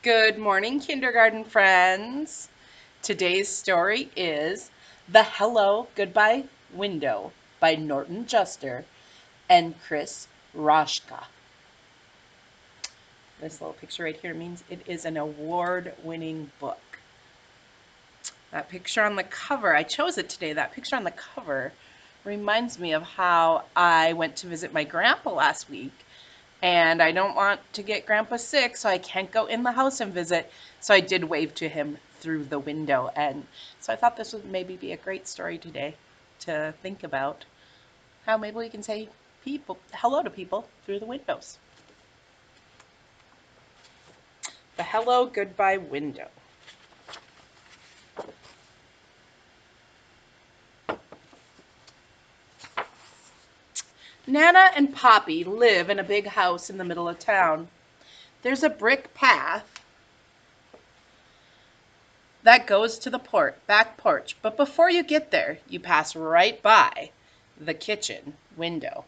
Good morning, kindergarten friends. Today's story is The Hello Goodbye Window by Norton Juster and Chris Roshka. This little picture right here means it is an award-winning book. That picture on the cover, I chose it today, that picture on the cover reminds me of how I went to visit my grandpa last week. And I don't want to get Grandpa sick, so I can't go in the house and visit. So I did wave to him through the window. And so I thought this would maybe be a great story today to think about how maybe we can say hello to people through the windows. The hello goodbye window. Nana and Poppy live in a big house in the middle of town. There's a brick path that goes to the back porch, but before you get there, you pass right by the kitchen window.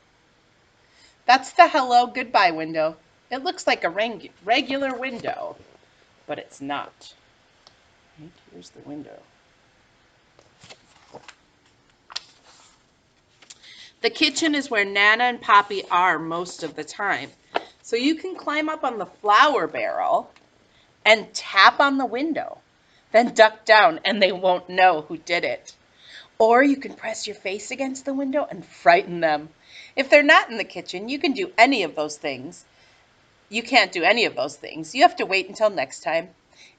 That's the hello goodbye window. It looks like a regular window, but it's not. Right, here's the window. The kitchen is where Nana and Poppy are most of the time. So you can climb up on the flour barrel and tap on the window, then duck down and they won't know who did it. Or you can press your face against the window and frighten them. If they're not in the kitchen, you can do any of those things. You can't do any of those things. You have to wait until next time.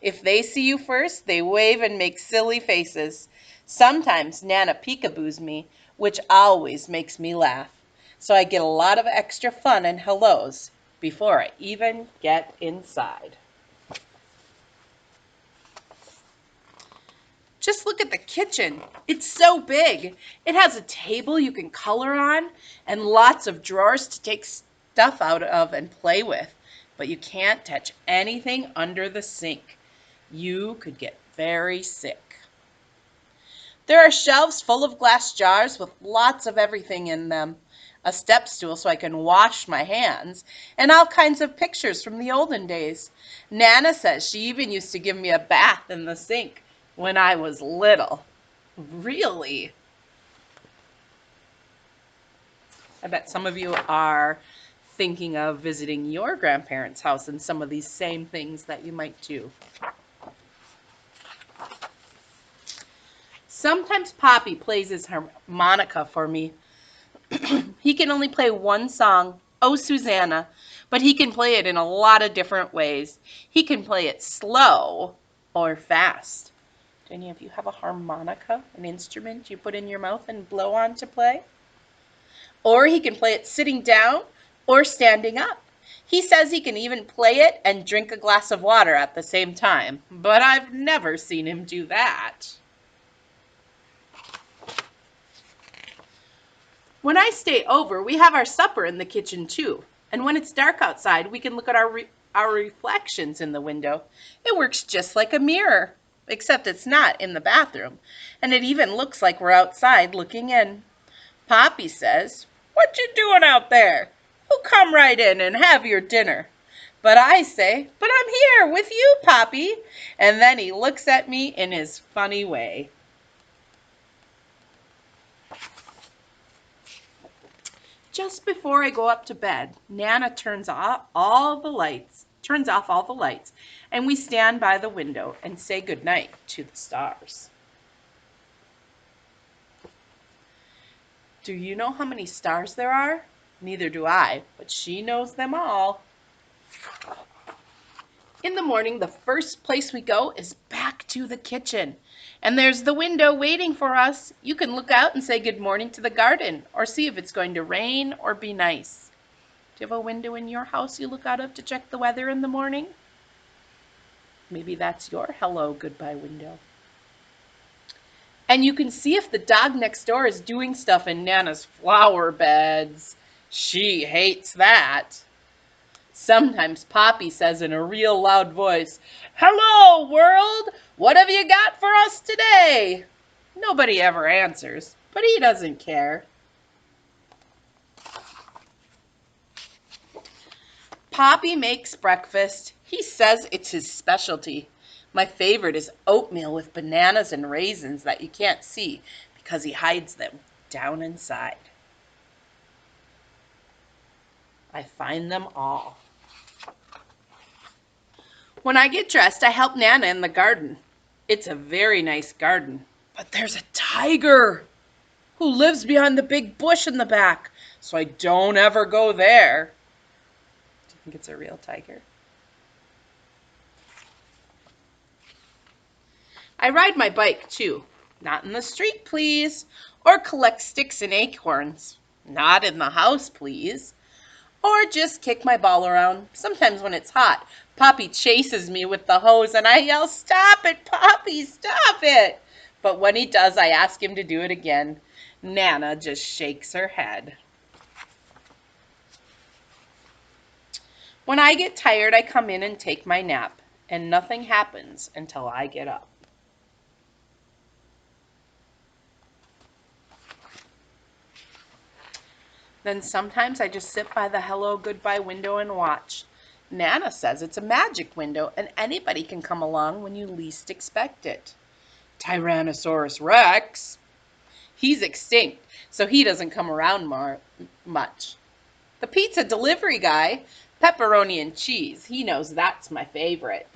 If they see you first, they wave and make silly faces. Sometimes Nana peekaboos me, which always makes me laugh. So I get a lot of extra fun and hellos before I even get inside. Just look at the kitchen. It's so big. It has a table you can color on and lots of drawers to take stuff out of and play with. But you can't touch anything under the sink. You could get very sick. There are shelves full of glass jars with lots of everything in them. A step stool so I can wash my hands, and all kinds of pictures from the olden days. Nana says she even used to give me a bath in the sink when I was little. Really? I bet some of you are thinking of visiting your grandparents' house and some of these same things that you might do. Sometimes Poppy plays his harmonica for me. He can only play one song, Oh Susanna, but he can play it in a lot of different ways. He can play it slow or fast. Do any of you have a harmonica, an instrument you put in your mouth and blow on to play? Or he can play it sitting down or standing up. He says he can even play it and drink a glass of water at the same time, but I've never seen him do that. When I stay over, we have our supper in the kitchen too. And when it's dark outside, we can look at our reflections in the window. It works just like a mirror, except it's not in the bathroom. And it even looks like we're outside looking in. Poppy says, "What you doing out there? Well, come right in and have your dinner." But I say, "But I'm here with you, Poppy." And then he looks at me in his funny way. Just before I go up to bed, Nana turns off all the lights, and we stand by the window and say goodnight to the stars. Do you know how many stars there are? Neither do I, but she knows them all. In the morning, the first place we go is back to the kitchen. And there's the window waiting for us. You can look out and say good morning to the garden or see if it's going to rain or be nice. Do you have a window in your house you look out of to check the weather in the morning? Maybe that's your hello goodbye window. And you can see if the dog next door is doing stuff in Nana's flower beds. She hates that. Sometimes Poppy says in a real loud voice, "Hello, world! What have you got for us today?" Nobody ever answers, but he doesn't care. Poppy makes breakfast. He says it's his specialty. My favorite is oatmeal with bananas and raisins that you can't see because he hides them down inside. I find them all. When I get dressed, I help Nana in the garden. It's a very nice garden, but there's a tiger who lives behind the big bush in the back, so I don't ever go there. Do you think it's a real tiger? I ride my bike too. Not in the street, please. Or collect sticks and acorns. Not in the house, please. Or just kick my ball around. Sometimes when it's hot, Poppy chases me with the hose and I yell, "Stop it, Poppy, stop it!" But when he does, I ask him to do it again. Nana just shakes her head. When I get tired, I come in and take my nap, and nothing happens until I get up. Then sometimes I just sit by the hello goodbye window and watch. Nana says it's a magic window and anybody can come along when you least expect it. Tyrannosaurus Rex, he's extinct, so he doesn't come around much. The pizza delivery guy, pepperoni and cheese, he knows that's my favorite.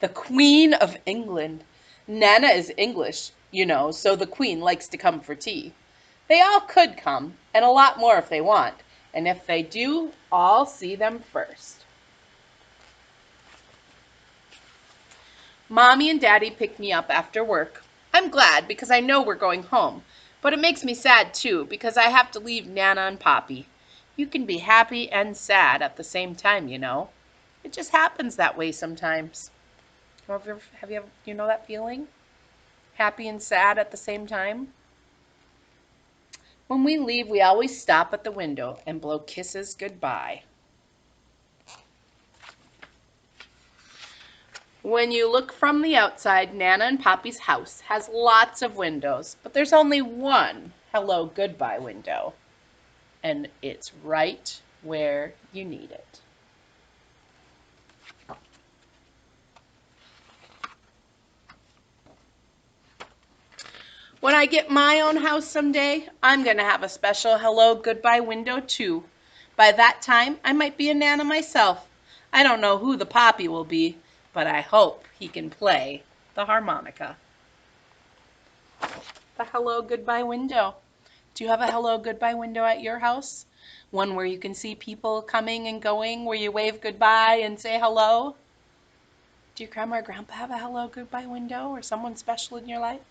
The Queen of England. Nana is English, you know, so the Queen likes to come for tea. They all could come, and a lot more if they want. And if they do, I'll see them first. Mommy and Daddy pick me up after work. I'm glad because I know we're going home, but it makes me sad too because I have to leave Nana and Poppy. You can be happy and sad at the same time, you know. It just happens that way sometimes. You know that feeling? Happy and sad at the same time? When we leave, we always stop at the window and blow kisses goodbye. When you look from the outside, Nana and Poppy's house has lots of windows, but there's only one hello goodbye window, and it's right where you need it. When I get my own house someday, I'm going to have a special hello goodbye window too. By that time, I might be a Nana myself. I don't know who the Poppy will be, but I hope he can play the harmonica. The hello goodbye window. Do you have a hello goodbye window at your house? One where you can see people coming and going, where you wave goodbye and say hello? Do your grandma or grandpa have a hello goodbye window or someone special in your life?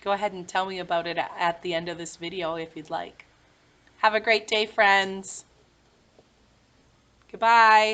Go ahead and tell me about it at the end of this video if you'd like. Have a great day, friends. Goodbye.